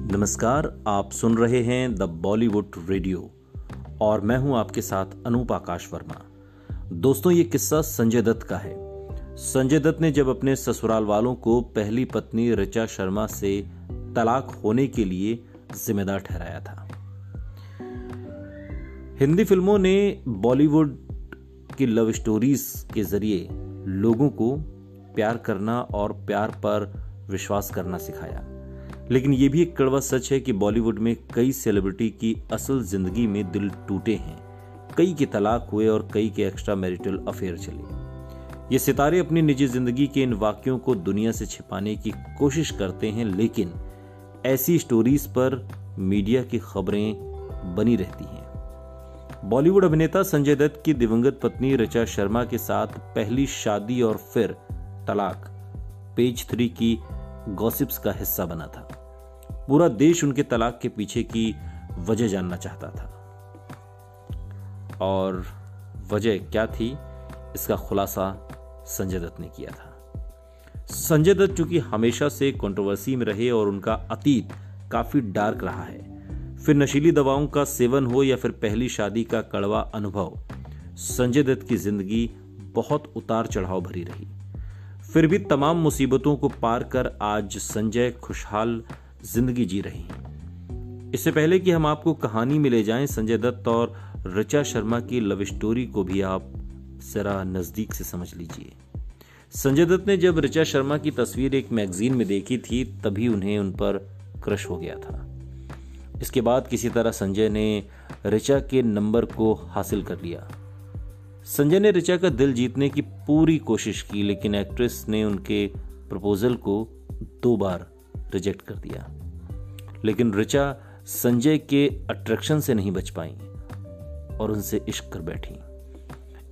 नमस्कार, आप सुन रहे हैं द बॉलीवुड रेडियो और मैं हूं आपके साथ अनूप आकाश वर्मा। दोस्तों, ये किस्सा संजय दत्त का है। संजय दत्त ने जब अपने ससुराल वालों को पहली पत्नी ऋचा शर्मा से तलाक होने के लिए जिम्मेदार ठहराया था। हिंदी फिल्मों ने बॉलीवुड की लव स्टोरीज के जरिए लोगों को प्यार करना और प्यार पर विश्वास करना सिखाया, लेकिन यह भी एक कड़वा सच है कि बॉलीवुड में कई सेलिब्रिटी की असल जिंदगी में दिल टूटे हैं, कई के तलाक हुए और कई के एक्स्ट्रा मैरिटल अफेयर चले। ये सितारे अपनी निजी जिंदगी के इन वाक्यों को दुनिया से छिपाने की कोशिश करते हैं, लेकिन ऐसी स्टोरीज पर मीडिया की खबरें बनी रहती हैं। बॉलीवुड अभिनेता संजय दत्त की दिवंगत पत्नी ऋचा शर्मा के साथ पहली शादी और फिर तलाक पेज 3 की गॉसिप्स का हिस्सा बना था। पूरा देश उनके तलाक के पीछे की वजह जानना चाहता था, और वजह क्या थी, इसका खुलासा संजय दत्त ने किया था। संजय दत्त चूंकि हमेशा से कंट्रोवर्सी में रहे और उनका अतीत काफी डार्क रहा है, फिर नशीली दवाओं का सेवन हो या फिर पहली शादी का कड़वा अनुभव, संजय दत्त की जिंदगी बहुत उतार चढ़ाव भरी रही। फिर भी तमाम मुसीबतों को पार कर आज संजय खुशहाल जिंदगी जी रहे हैं। इससे पहले कि हम आपको कहानी में ले जाएं, संजय दत्त और ऋचा शर्मा की लव स्टोरी को भी आप जरा नजदीक से समझ लीजिए। संजय दत्त ने जब ऋचा शर्मा की तस्वीर एक मैगजीन में देखी थी, तभी उन्हें उन पर क्रश हो गया था। इसके बाद किसी तरह संजय ने ऋचा के नंबर को हासिल कर लिया। संजय ने ऋचा का दिल जीतने की पूरी कोशिश की, लेकिन एक्ट्रेस ने उनके प्रपोजल को 2 बार रिजेक्ट कर दिया। लेकिन ऋचा संजय के अट्रैक्शन से नहीं बच पाई और उनसे इश्क कर बैठी।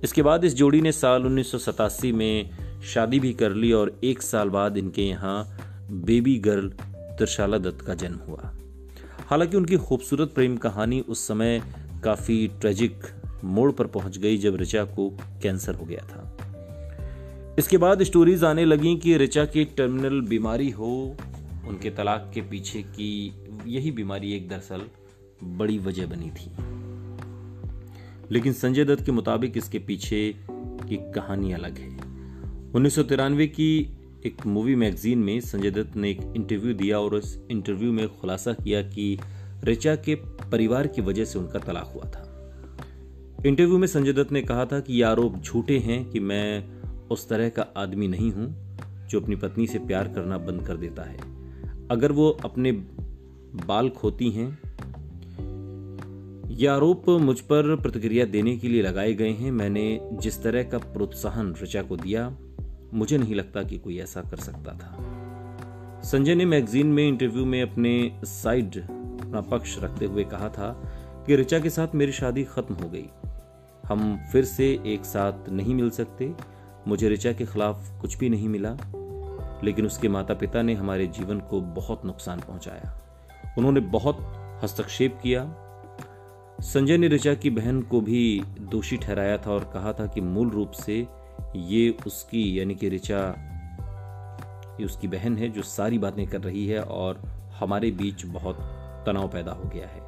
इसके बाद इस जोड़ी ने साल 1987 में शादी भी कर ली और 1 साल बाद इनके यहाँ बेबी गर्ल त्रिशाला दत्त का जन्म हुआ। हालांकि उनकी खूबसूरत प्रेम कहानी उस समय काफी ट्रेजिक मोड़ पर पहुंच गई जब ऋचा को कैंसर हो गया था। इसके बाद स्टोरीज आने लगी कि ऋचा की टर्मिनल बीमारी हो, उनके तलाक के पीछे की यही बीमारी एक दरअसल बड़ी वजह बनी थी। लेकिन संजय दत्त के मुताबिक इसके पीछे की कहानी अलग है। 1993 की एक मूवी मैगजीन में संजय दत्त ने एक इंटरव्यू दिया और उस इंटरव्यू में खुलासा किया कि ऋचा के परिवार की वजह से उनका तलाक हुआ था। इंटरव्यू में संजय दत्त ने कहा था कि ये आरोप झूठे हैं कि मैं उस तरह का आदमी नहीं हूं जो अपनी पत्नी से प्यार करना बंद कर देता है। अगर वो अपने बाल खोती हैं, ये आरोप मुझ पर प्रतिक्रिया देने के लिए लगाए गए हैं। मैंने जिस तरह का प्रोत्साहन ऋचा को दिया, मुझे नहीं लगता कि कोई ऐसा कर सकता था। संजय ने मैगजीन में इंटरव्यू में अपना पक्ष रखते हुए कहा था कि ऋचा के साथ मेरी शादी खत्म हो गई, हम फिर से एक साथ नहीं मिल सकते। मुझे ऋचा के खिलाफ कुछ भी नहीं मिला, लेकिन उसके माता पिता ने हमारे जीवन को बहुत नुकसान पहुंचाया। उन्होंने बहुत हस्तक्षेप किया। संजय ने ऋचा की बहन को भी दोषी ठहराया था और कहा था कि मूल रूप से ये उसकी यानी कि ऋचा ये उसकी बहन है जो सारी बातें कर रही है और हमारे बीच बहुत तनाव पैदा हो गया है।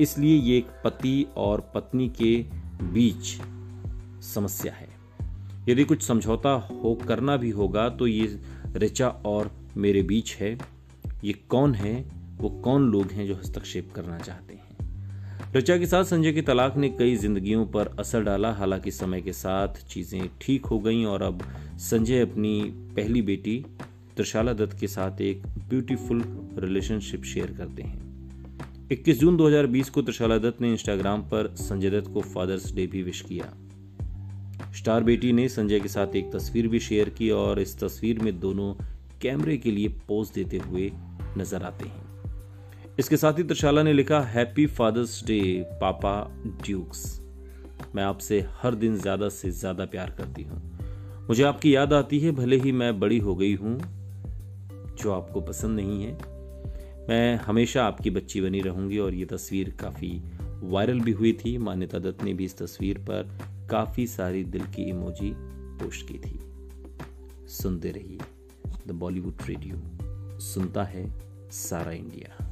इसलिए ये एक पति और पत्नी के बीच समस्या है। यदि कुछ समझौता करना भी होगा तो ये ऋचा और मेरे बीच है। ये कौन है, वो कौन लोग हैं जो हस्तक्षेप करना चाहते हैं। ऋचा के साथ संजय की तलाक ने कई जिंदगियों पर असर डाला। हालांकि समय के साथ चीजें ठीक हो गईं और अब संजय अपनी पहली बेटी त्रिशाला दत्त के साथ एक ब्यूटीफुल रिलेशनशिप शेयर करते हैं। 21 जून 2020 को त्रिशाला दत्त ने इंस्टाग्राम पर संजय दत्त को फादर्स डे भी विश किया। स्टार बेटी ने संजय के साथ एक तस्वीर भी शेयर की और इस तस्वीर में दोनों कैमरे के लिए पोज देते हुए नजर आते हैं। इसके साथ ही त्रिशाला ने लिखा, हैप्पी फादर्स डे पापा ड्यूक्स। मैं आपसे हर दिन ज्यादा से ज्यादा प्यार करती हूँ। मुझे आपकी याद आती है, भले ही मैं बड़ी हो गई हूँ, जो आपको पसंद नहीं है। मैं हमेशा आपकी बच्ची बनी रहूंगी। और ये तस्वीर काफी वायरल भी हुई थी। मान्यता दत्त ने भी इस तस्वीर पर काफी सारी दिल की इमोजी पोस्ट की थी। सुनते रहिए द बॉलीवुड रेडियो, सुनता है सारा इंडिया।